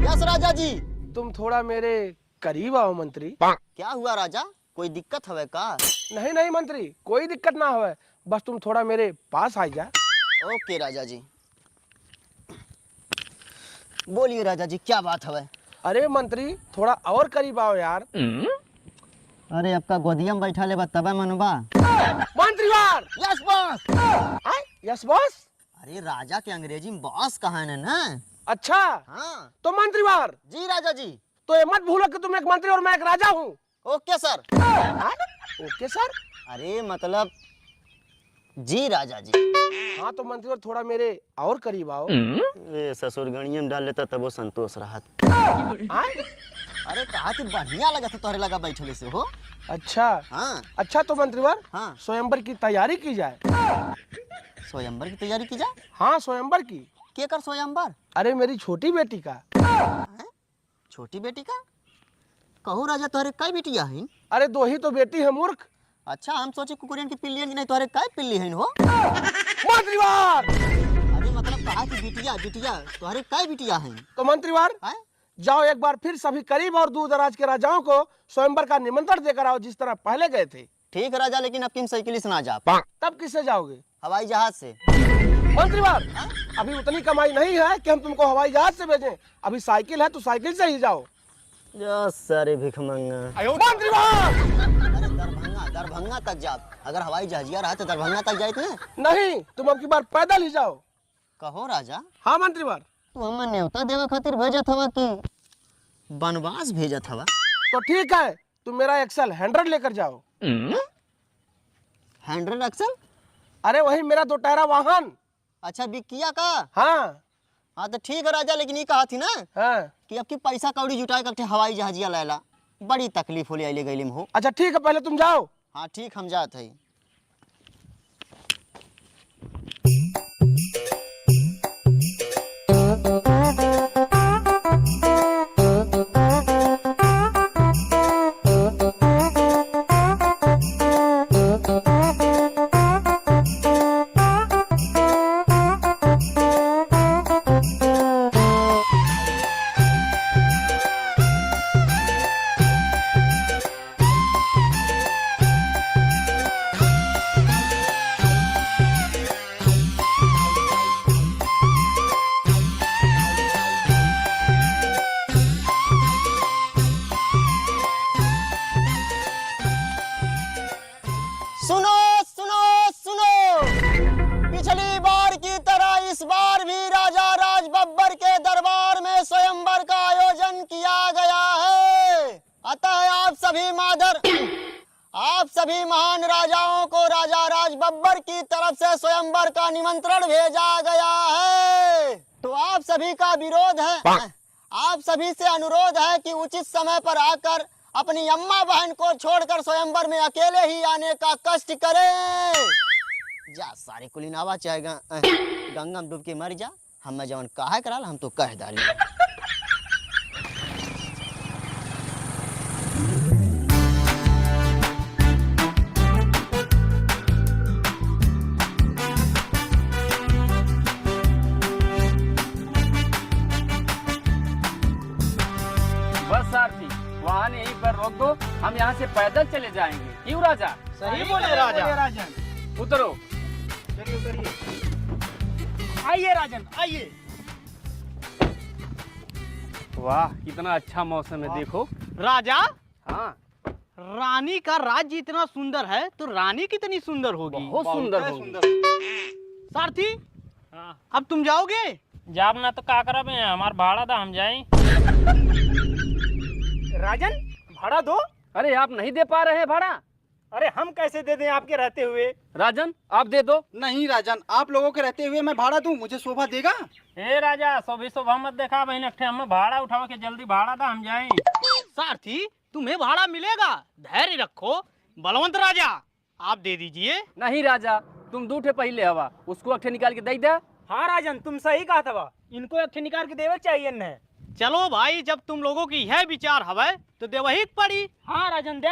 Yes राजा जी। तुम थोड़ा मेरे करीब आओ मंत्री। क्या हुआ राजा, कोई दिक्कत हवे का? नहीं नहीं मंत्री, कोई दिक्कत ना हो, बस तुम थोड़ा मेरे पास आ जा। ओके राजा जी। बोलिए राजा जी, क्या बात हवे? अरे मंत्री थोड़ा और करीब आओ यार। अरे आपका गोदिया में बैठा ले तबे मनबा। मंत्री वार। Yes boss. Yes boss. अरे राजा के अंग्रेजी में बॉस कहा है ना? अच्छा हाँ तो मंत्री वार जी राजा जी। तो ये मत भूलो कि तुम एक मंत्री और मैं एक राजा हूँ। Okay sir. Okay sir. अरे मतलब जी राजा जी। हाँ तो मंत्री और थोड़ा मेरे और करीब आओ। ससुर गणिये में डाल लेता तब वो संतोष रहा। अरे कहा कि बढ़िया लगा था तोहरे लगा बैठले से हो। अच्छा हाँ अच्छा तो मंत्रीवर हाँ। स्वयंवर की तैयारी की जाए। स्वयंवर की तैयारी की जाए? हाँ स्वयंवर की। के कर स्वयंवर? अरे मेरी छोटी बेटी का। छोटी बेटी का? कहू राजा तोहरे कई बिटिया हैं? अरे दो ही तो बेटी है मूर्ख। अच्छा हम सोचे कुकुरियन की पिल्लियन की नहीं, तोहरे कई पिल्ली हैं हो? मंत्रीवार। अरे मतलब कहा कि बिटिया बिटिया तोहरे कई बिटिया हैं? तो मंत्रीवार जाओ एक बार फिर सभी करीब और दूर दराज के राजाओं को स्वयंवर का निमंत्रण देकर आओ जिस तरह पहले गए थे। ठीक है राजा, लेकिन अब किन साइकिल से ना जा। तब किससे जाओगे? हवाई जहाज से। मंत्रीवार अभी उतनी कमाई नहीं है कि हम तुमको हवाई जहाज से भेजें। अभी साइकिल है तो साइकिल से ही जाओ। सारे भिखमंगा। मंत्रीवार अरे दरभंगा दरभंगा तक जा। अगर हवाई जहाजिया रहा तो दरभंगा तक जाए ना? नहीं तुम अब की बार पैदल ही जाओ। कहो राजा। हाँ मंत्रीवार। तू हमें न्योता देवे खातिर भेजत हवा कि बनवास भेजत हवा? तो ठीक है तुम मेरा एक्सल 100 लेकर जाओ। 100 एक्सल? अरे वही मेरा 2 टायरा वाहन। अच्छा बिकिया का? हाँ हाँ तो ठीक है राजा, लेकिन ये कहा थी ना हाँ। कि अब की पैसा कौड़ी जुटाए करके हवाई जहाजिया लाला बड़ी तकलीफ होली आइले गईले में हो। अच्छा ठीक है पहले तुम जाओ। हाँ ठीक हम जात है। सुनो सुनो सुनो, पिछली बार की तरह इस बार भी राजा राज बब्बर के दरबार में स्वयंवर का आयोजन किया गया है। अतः आप सभी महान राजाओं को राजा राज बब्बर की तरफ से स्वयंवर का निमंत्रण भेजा गया है। तो आप सभी का विरोध है, आप सभी से अनुरोध है कि उचित समय पर आकर अपनी अम्मा बहन को छोड़कर स्वयंवर में अकेले ही आने का कष्ट करें। जा सारे कुलीनावा चाहे गंगा में डूब के मर जा, हम जवन काहे कराल हम तो कह डाली। बस सारथी वाहन यहीं पर रोक दो, हम यहाँ से पैदल चले जाएंगे। क्यों राजा? सही बोले राजा। उतरो। आइए राजन आइए। वाह कितना अच्छा मौसम है देखो। राजा हाँ रानी का राज्य इतना सुंदर है तो रानी कितनी सुंदर होगी। बहुत सुंदर होगी। सारथी अब तुम जाओगे? जाब ना तो का करब, हमार भाड़ा था हम जाए। राजन भाड़ा दो। अरे आप नहीं दे पा रहे हैं भाड़ा? अरे हम कैसे दे दें आपके रहते हुए? राजन आप दे दो। नहीं राजन, आप लोगों के रहते हुए मैं भाड़ा दूं, मुझे शोभा देगा? ए राजा शोभा मत देखा बहन, हम भाड़ा उठाओ के जल्दी भाड़ा था हम जाए। सारथी तुम्हें भाड़ा मिलेगा, धैर्य रखो। बलवंत राजा आप दे दीजिए। नहीं राजा तुम 2 ठे पहले हवा, उसको अट्ठे निकाल के दे दे। हाँ राजन तुम सही कहा था, इनको एक निकाल के देवे चाहिए न। चलो भाई जब तुम लोगों की यह विचार हवे तो देवही पड़ी। हाँ राजन दे।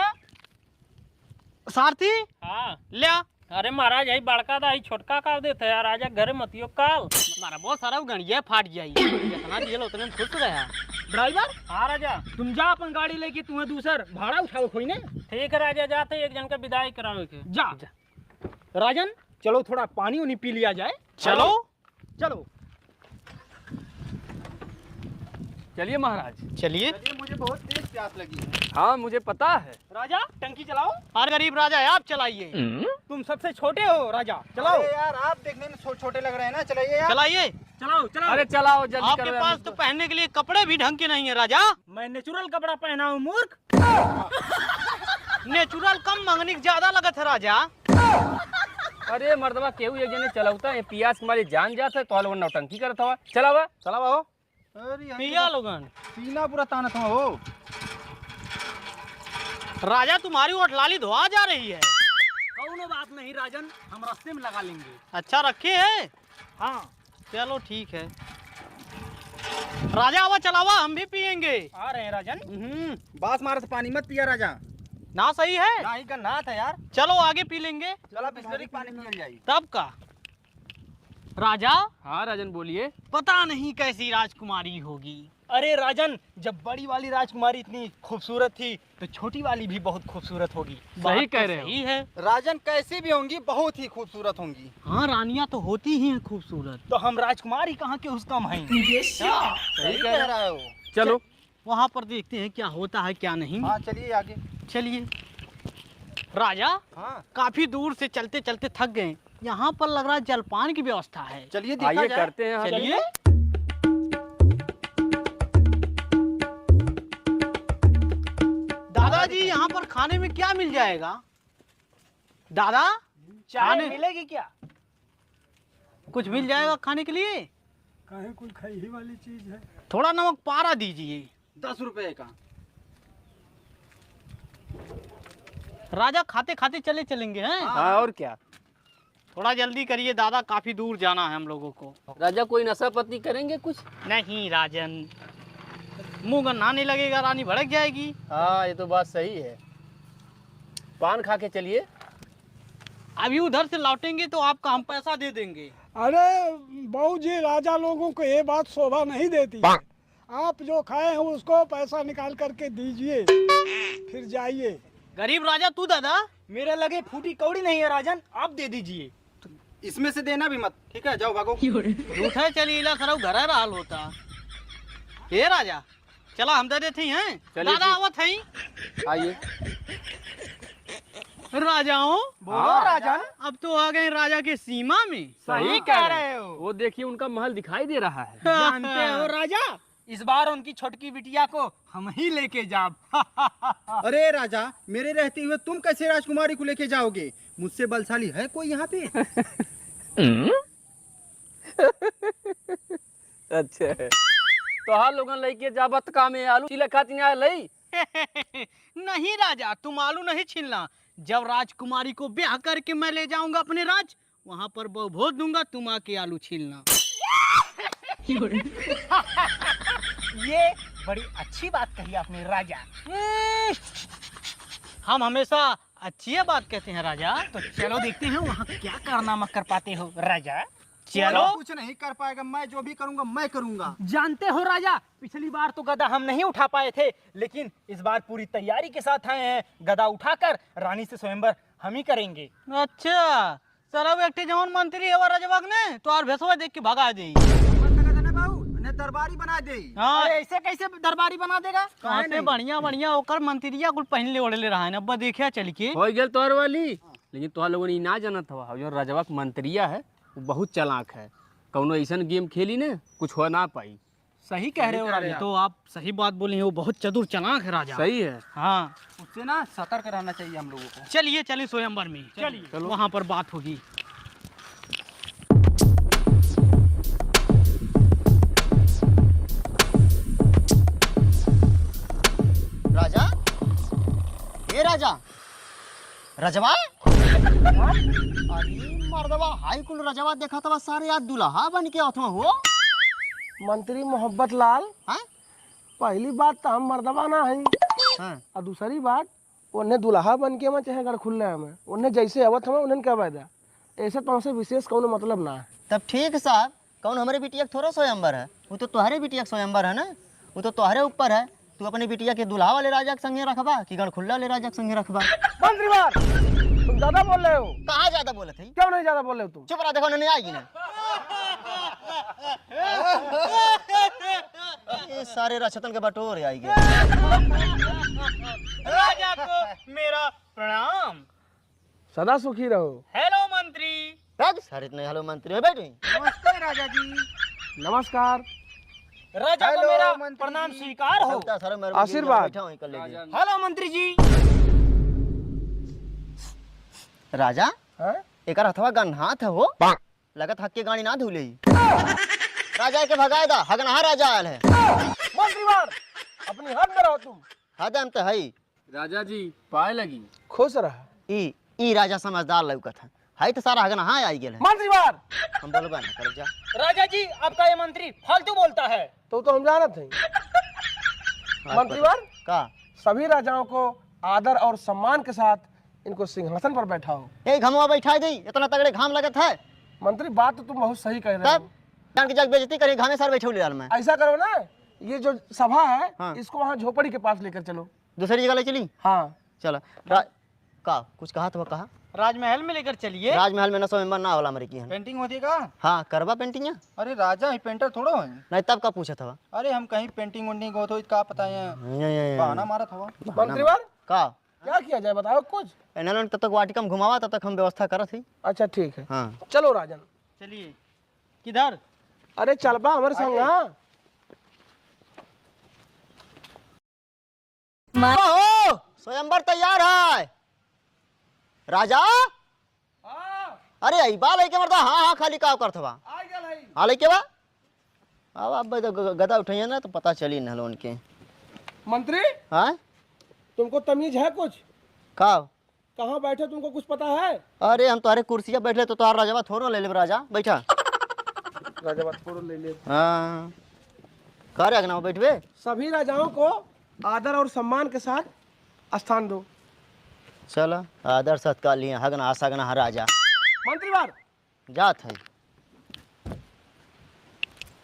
सारथी हाँ लिया। अरे महाराज यही बड़का था, छोटका का देते यार राजा घरे मतियो काल। हमारा बहुत सारा गणिया फाट जाइए, जितना दिया उतने में खुश रहा। ड्राइवर हाँ राजा तुम जा अपन गाड़ी लेके, तुम्हें दूसर भाड़ा उठाओ कोई ने। ठीक है राजा, जाते एक जन का विदाई करावे के। जा राजन, चलो थोड़ा पानी उनी पी लिया जाए। चलो चलो चलिए महाराज। चलिए। मुझे बहुत तेज प्यास लगी है। हाँ मुझे पता है। राजा टंकी चलाओ। अरे गरीब राजा है, आप चलाइए। तुम सबसे छोटे हो राजा, चलाओ। अरे यार आप देखने में छोटे लग रहे हैं ना, चलाइए यार। चलाइए, चलाओ चलाओ। अरे चलाओ जल्दी आपके करो। पास तो पहनने के लिए कपड़े भी ढंग के नहीं है राजा। मैं नेचुरल कपड़ा पहना हूँ मूर्ख। नेचुरल कम मंगनी ज्यादा लगत है राजा। अरे मर्दवा केहू एक जने चलाउता है, पियास के मारे जान जाता है, तो लोग नौटंकी करत हवा। चलावा चलाओ। अरे यहाँ पिया लोगन। पीना पूरा तानत हो वो। राजा तुम्हारी ओट लाली धोआ जा रही है। कौनो बात नहीं राजन, हम रास्ते में लगा लेंगे। अच्छा रखे है। हाँ चलो ठीक है। राजा आवा चलावा, हम भी पियेंगे। आ रहे हैं राजन। बास मारे से पानी मत पिया राजा। ना सही है। ना ही का नाथ है यार। चलो आगे पी लेंगे। चला बिस्लरी पानी पियल जाई। तब का राजा। हाँ राजन बोलिए। पता नहीं कैसी राजकुमारी होगी। अरे राजन, जब बड़ी वाली राजकुमारी इतनी खूबसूरत थी तो छोटी वाली भी बहुत खूबसूरत होगी। सही कह रहे हो। सही है। राजन कैसी भी होंगी बहुत ही खूबसूरत होंगी। हाँ रानियां तो होती ही हैं खूबसूरत। तो हम राजकुमारी कहाँ के उस कम हैं। सही कह रहा है वो। चलो वहाँ पर देखते हैं क्या होता है क्या नहीं। हाँ चलिए आगे। चलिए। राजा हाँ काफी दूर से चलते चलते थक गए, यहाँ पर लग रहा है जलपान की व्यवस्था है। चलिए देखा आइए जाए। करते हैं। चलिए। दादाजी यहाँ पर खाने में क्या मिल जाएगा? दादा चाय मिलेगी क्या? कुछ मिल जाएगा खाने के लिए? काहे कोई खाई ही वाली चीज है। थोड़ा नमक पारा दीजिए। 10 रुपए का। राजा खाते खाते चले चलेंगे हैं। हाँ और क्या। थोड़ा जल्दी करिए दादा, काफी दूर जाना है हम लोगों को। राजा कोई नशा पत्ती करेंगे कुछ? नहीं राजन, मुंह गन्ना नहीं लगेगा, रानी भड़क जाएगी। हाँ ये तो बात सही है। पान खा के चलिए। अभी उधर से लौटेंगे तो आपका हम पैसा दे देंगे। अरे बहू जी, राजा लोगों को ये बात शोभा नहीं देती है। आप जो खाए हैं उसको पैसा निकाल करके दीजिए, फिर जाइए। गरीब राजा तू दादा, मेरे लगे फूटी कौड़ी नहीं है राजन, आप दे दीजिए। इसमें से देना भी मत। ठीक है जाओ भागो। झूठ है, चलिए इला खराब घर हाल होता। ये राजा चला हम दे देते हैं। चलिए दादा जी। आवत है। आइए। राजाओं बोलो राजन, अब तो आ गए राजा के सीमा में। सही कह रहे हो। वो देखिए उनका महल दिखाई दे रहा है। जानते हो राजा, इस बार उनकी छोटकी बिटिया को हम ही लेके जाब। अरे राजा, मेरे रहते हुए तुम कैसे राजकुमारी को लेके जाओगे? मुझसे बलशाली है कोई यहाँ पे? अच्छा है। तो हाँ लोगन लेके जाबत कामे आलू चिल्ला खाती नहीं लई। नहीं राजा, तुम आलू नहीं छीलना। जब राजकुमारी को ब्याह करके मैं ले जाऊंगा अपने राज, वहाँ पर भोज दूंगा, तुम आके आलू छीलना। ये बड़ी अच्छी बात कही आपने राजा। हम हमेशा अच्छी बात कहते हैं राजा। तो चलो देखते हैं वहाँ क्या कारनामा कर पाते हो राजा। चलो। कुछ नहीं कर पाएगा, मैं जो भी करूँगा मैं करूँगा। जानते हो राजा, पिछली बार तो गदा हम नहीं उठा पाए थे, लेकिन इस बार पूरी तैयारी के साथ आए हैं। गदा उठाकर रानी से स्वयंवर हम ही करेंगे। अच्छा सर, एक जवान मंत्री है राजबाग ने तो और भेसवा देख के भगा दे। दरबारी बना दे। हाँ ऐसे कैसे दरबारी बना देगा? कहाँ से बढ़िया बढ़िया होकर मंत्रिया कुल पहले ओढ़ले रहा है ना। अब्बा देखिया चल के हो गया तोहर वाली। लेकिन तोहर लोगों ने ना जानत हवा, जो राजवा के मंत्रिया है वो बहुत चालाक है। कौनो ऐसा गेम खेली ने कुछ हो ना पाई। सही कह रहे हो राजा। तो आप सही बात बोले हैं, वो बहुत चतुर चालाक है राजा। सही है। हाँ उससे ना सतर्क रहना चाहिए हम लोगों को। चलिए चलिए स्वयंवर में, चलिए वहाँ पर बात होगी। राजा, ए राजा, रजवा। अरे मर्दवा, हाई कुल रजवा देखा था सारे याद दुल्हा बन के अथवा हो। मंत्री मोहब्बत लाल, हाँ? पहली बात तो हम मर्दबा ना है, हाँ। और दूसरी बात उन्हें दुल्हा बन के मैं चाहे घर खुल्ले में उन्हें जैसे आवत हमें उन्हें क्या फायदा। ऐसे तो हमसे विशेष कौन मतलब ना है। तब ठीक साहब, कौन हमारे बिटिया थोड़ा स्वयंवर है? वो तो तुम्हारे बिटिया स्वयंवर है ना। वो तो तोहरे ऊपर है। तू अपनी बिटिया के दूल्हा वाले राजा के संगे रखबा कि गणखुल्ला वाले राजा के संगे रखबा? मंत्रीवार तुम ज्यादा बोल रहे हो। कहाँ ज्यादा बोलत है? क्यों नहीं ज्यादा बोल रहे हो तुम? चुप रहा, देखो नहीं आएगी ना। ये सारे राक्षतन के बटोर आएगी। राजा को मेरा प्रणाम। सदा सुखी रहो। हेलो मंत्री। सारे इतने हेलो मंत्री में बैठे। नमस्ते राजा जी। नमस्कार। राजा को मेरा प्रणाम स्वीकार हो। आशीर्वाद। हेलो मंत्री जी। राजा हैं? एक हथवा गन्हात है हो, लगत हक के गाड़ी ना धुले। राजा के भगाए दा, हगनहा राजा आयल है। मंत्रीवार अपनी हद में रहो तुम। हद हम तो है। राजा जी पाए लगी। खुश रहा। ई राजा समझदार लौकत है तो सारा हगनहा आई गेल है। मंत्रीवार हम बोलबा ना कर जा। राजा जी आपका ये मंत्री फालतू बोलता है। तो हम जानते हैं। मंत्रीवार का सभी राजाओं को आदर और सम्मान के साथ इनको सिंहासन पर बैठाओ। यही घमवा बैठा दी, इतना तगड़े घाम लगत है। मंत्री बात तो तुम बहुत सही कह रहे तब हो। जान के जग बेइज्जती करे, घामे सार बैठे लाल में। ऐसा करो ना, ये जो सभा है हाँ। इसको वहाँ झोपड़ी के पास लेकर चलो। दूसरी जगह ले चली। हाँ चलो का कुछ कहा तो कहा। राजमहल में लेकर चलिए। राजमहल में न स्वयंवर ना होला मरे की है। पेंटिंग होती है का? हाँ करवा पेंटिंग है। अरे राजा ही पेंटर थोड़ा है। नहीं तब का पूछा था। अरे हम कहीं पेंटिंग वेंटिंग हो तो का पता है, बहाना मारा था। मंत्रीवार का क्या किया जाए बताओ कुछ। इन्होंने तब तक वाटिका में घुमावा, तब तक हम व्यवस्था करत थी। अच्छा ठीक है, हाँ चलो राजन। चलिए। किधर? अरे चल बा हमारे संग। हाँ हो स्वयंवर तैयार है राजा। अरे आई बाल है के मरदा। हाँ हाँ खाली का करत बा। हाँ लेके बा। अब गदा उठाइए ना तो पता चली न उनके। मंत्री हाँ तुमको तमीज है कुछ? का कहाँ बैठे तुमको कुछ पता है? अरे हम तुम्हारे कुर्सिया बैठे तो तुम्हारा राजा थोड़ा ले ले। राजा बैठा। राजा बात करो ले ले। हाँ कह रहे अगना बैठवे। सभी राजाओं को आदर और सम्मान के साथ स्थान दो। चलो आदर सत्कार लिए हगना सगना राजा। मंत्रीवार जात है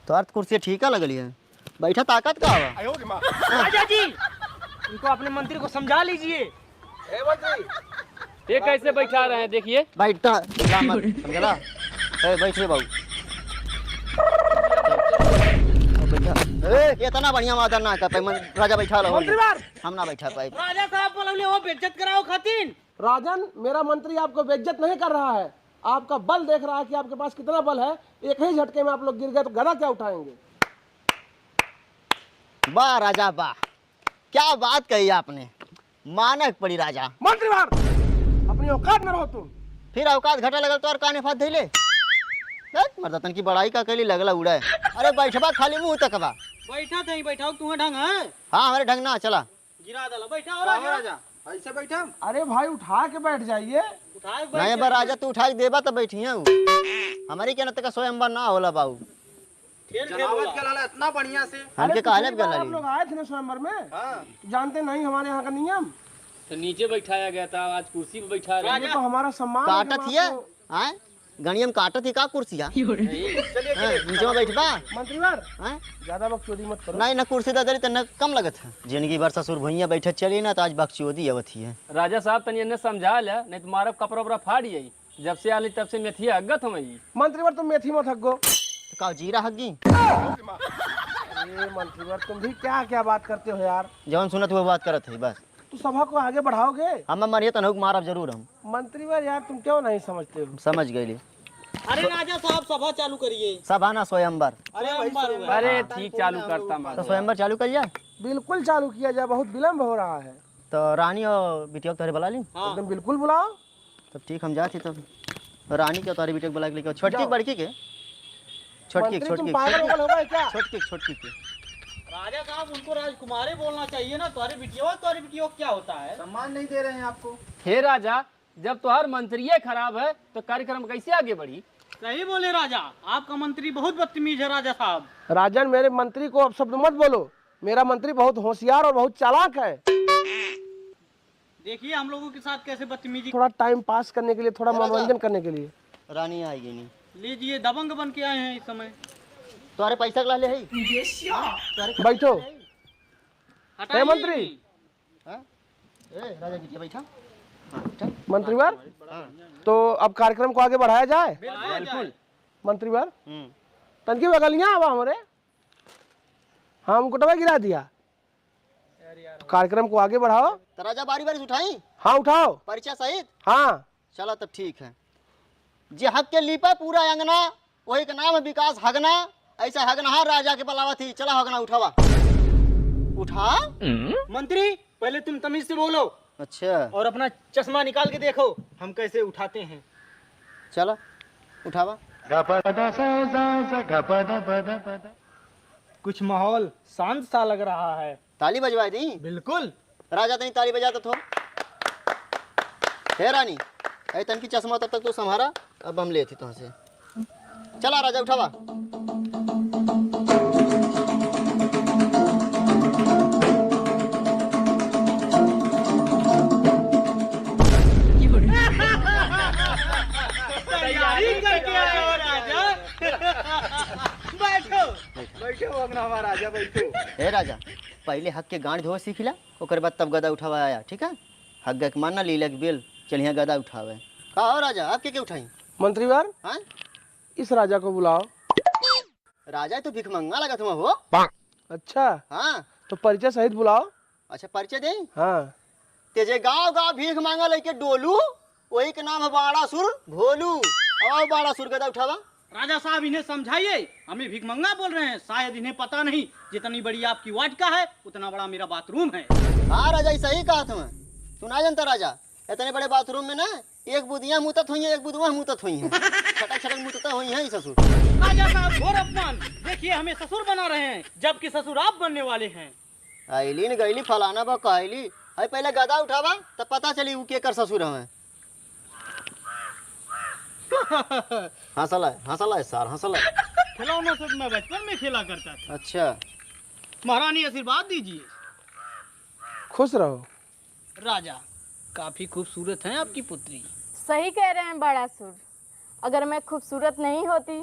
तो अर्थ कुर्सी ठीक है लगली है। बैठा ताकत का हवा। राजा जी इनको अपने मंत्री को समझा लीजिए। ए मंत्री ये कैसे बैठा रहे हैं देखिए। बैठता समझला। बैठिए बाबू। इतना बढ़िया मादर ना कर पाए। राजा बैठा रहो। मंत्रीवार हम ना बैठा पाए। राजा साहब बोले वो बेइज्जत कराओ खातिन। राजन मेरा मंत्री आपको बेइज्जत नहीं कर रहा है, आपका बल देख रहा है कि आपके पास कितना बल है। एक ही झटके में आप लोग गिर गए तो गदा क्या उठाएंगे? वाह राजा वाह, क्या बात कही आपने। मानक पड़ी राजा। मंत्रीवार अपनी औकात में रहो तुम। फिर अवकाश घटा लगल तो और काने फात धैले। मर्दतन की बड़ाई का कैली लगला उड़ा है। अरे बैठबा खाली मुंह तकबा। बैठा नहीं बैठाओ तुम्हें ढंग है। हाँ हमारे ढंग ना चला। गिरा डाला। बैठा हो राजा। राजा ऐसे बैठा। अरे भाई उठा के बैठ जाइए। उठाए नहीं बार राजा तू उठा के देबा तो बैठी है। हमारी क्या नत का स्वयंवर ना होला बाबू। जनावत के लाला इतना बढ़िया से। हमके कहले पिछली बार आप लोग आए थे ना स्वयंवर में, जानते नहीं हमारे यहाँ का नियम। तो नीचे बैठाया गया था, आज कुर्सी पे बैठा रहे हैं। ये तो हमारा सम्मान है कि काटत हम हिया आपको- हैं गणियम काटत ही का कुर्सिया। नीचे में बैठबा। मंत्रीवार हैं ज्यादा बकचोदी मत करो। नहीं न कुर्सी दादरी तो न कम लगत है। जिंदगी भर ससुर भैया बैठे चली ना तो आज बकचोदी अवत ही है। राजा साहब तनी इन्हें समझा ले, नहीं तो मारब कपड़ा उपड़ा फाड़ जाई। जब से आली तब से मेथिया अगत हम आई। मंत्रीवार तुम मेथी मत हगो। तो का जीरा हग्गी। अरे मंत्रीवार तुम भी क्या क्या बात करते हो यार। जौन सुनत वो बात करत है बस। तो सभा को आगे बढ़ाओगे? हम मरिए तो नहीं मारब जरूर हम। मंत्रीवार यार तुम क्यों नहीं समझते हो? समझ गई। अरे राजा साहब सभा चालू करिए। सब आना स्वयंवर। अरे ठीक चालू करता तो मार। स्वयंवर चालू कर जाए। बिल्कुल चालू किया जाए, बहुत विलम्ब हो रहा है। तो रानी और बिटिया को तोहरे बुला ली। एकदम बिल्कुल बुलाओ। तब ठीक हम जाते तब। रानी के तारी बिटिया को बुला के लेके छोटकी बड़की के। छोटकी मंत्री तुम छोटकी पागल वागल हो गए क्या? छोटकी के। राजा साहब उनको राजकुमारी बोलना चाहिए ना। तुम्हारी बिटिया क्या होता है? सम्मान नहीं दे रहे हैं आपको। हे राजा, जब तुम्हार मंत्रिये खराब है तो कार्यक्रम कैसे आगे बढ़ी। सही बोले राजा, आपका मंत्री बहुत बदतमीज है राजा साहब। राजन मेरे मंत्री को अपशब्द मत बोलो। मेरा मंत्री बहुत होशियार और बहुत चालाक है। देखिए हम लोगों के साथ कैसे बदतमीजी। थोड़ा टाइम पास करने के लिए, थोड़ा मनोरंजन करने के लिए। रानी आएगी नहीं। लीजिए दबंग बन के आए हैं इस समय। तुम्हारे पैसा के ला ले है। बैठो। हे मंत्री, हाँ? ए राजा जी बैठा। मंत्रीवर, तो अब कार्यक्रम को आगे बढ़ाया जाए। बिल्कुल। मंत्रीवर, तनकी बगलियां आवा हमारे, हाँ मुकुटवा गिरा दिया। तो कार्यक्रम को आगे बढ़ाओ। तो राजा बारी बारी उठाई, हाँ उठाओ। परिचय सहित। हाँ चला तब ठीक है। जे हक के लीपा पूरा अंगना, वही का नाम है विकास हगना। ऐसा हगनहार राजा के बुलावा थी। चला हगना उठावा। उठा। मंत्री पहले तुम तमीज से बोलो अच्छा और अपना चश्मा निकाल के देखो हम कैसे उठाते हैं। चला उठावा। कुछ माहौल शांत सा लग रहा है। ताली बजवाई दी। बिल्कुल। राजा तनी ताली बजाता थो। हे रानी, ऐ तन की चश्मा तब तक तो संभारा, अब हम लेते तुम से। चला राजा उठावा। तैयारी करके आए हो राजा। बैठो बैठो अगना हमारा राजा बैठो। हे राजा, पहले हक के गांड धोवे सीख ला, ओकर बाद तब गदा उठावा आया। ठीक है, हक के मानना लीला के बेल चलिए गदा उठावे। का हो राजा, आपके क्या उठाई? मंत्रीवर, हाँ? इस राजा को बुलाओ। राजा तो भिखमंगा लगा तुम हो। अच्छा, हाँ तो परिचय सहित बुलाओ। अच्छा परिचय दे। हाँ तेजे गाँव गाँव भीख मांगा लेके डोलू, वही के नाम है बाड़ासुर भोलू। आओ बाड़ासुर गदा उठावा। राजा साहब इन्हें समझाइए, हमें भिखमंगा बोल रहे हैं। शायद इन्हें पता नहीं जितनी बड़ी आपकी वाटिका है उतना बड़ा मेरा बाथरूम है। हाँ राजा, ये सही कहा तुम्हें। तू ना जानता राजा, इतने बड़े बाथरूम में ना एक बुदियां मुतत हुई है, एक बुदुआ मुतत हुई है। छटक छटक मुतता हुई है ससुर। राजा साहब घोर अपमान। देखिए हमें ससुर बना रहे हैं जबकि ससुर आप बनने वाले हैं। आईली न गईली फलाना बा कहली। है पहले गदा उठावा तब पता चली उ के कर ससुर हमें। हंसला है सार, हंसला है। खिलौनों से मैं बचपन में खेला करता था। अच्छा महारानी आशीर्वाद दीजिए। खुश रहो। राजा काफी खूबसूरत हैं आपकी पुत्री। सही कह रहे हैं बड़ासुर। अगर मैं खूबसूरत नहीं होती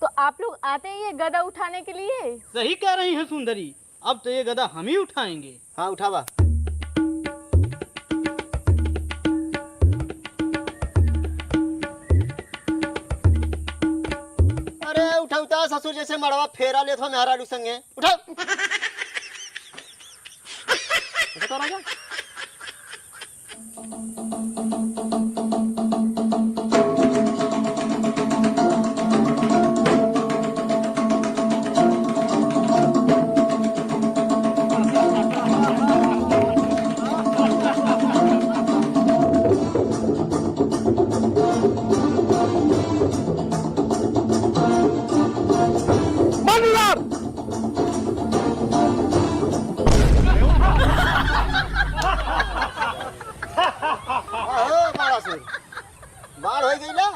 तो आप लोग आते ही ये गदा उठाने के लिए। सही कह रही हैं सुंदरी, अब तो ये गदा हम ही उठाएंगे। हाँ उठावा। अरे उठा ससुर जैसे मड़वा फेरा ले थो मेहरारू संगे। उठा उठा राजा। बाढ़ हो गई ना।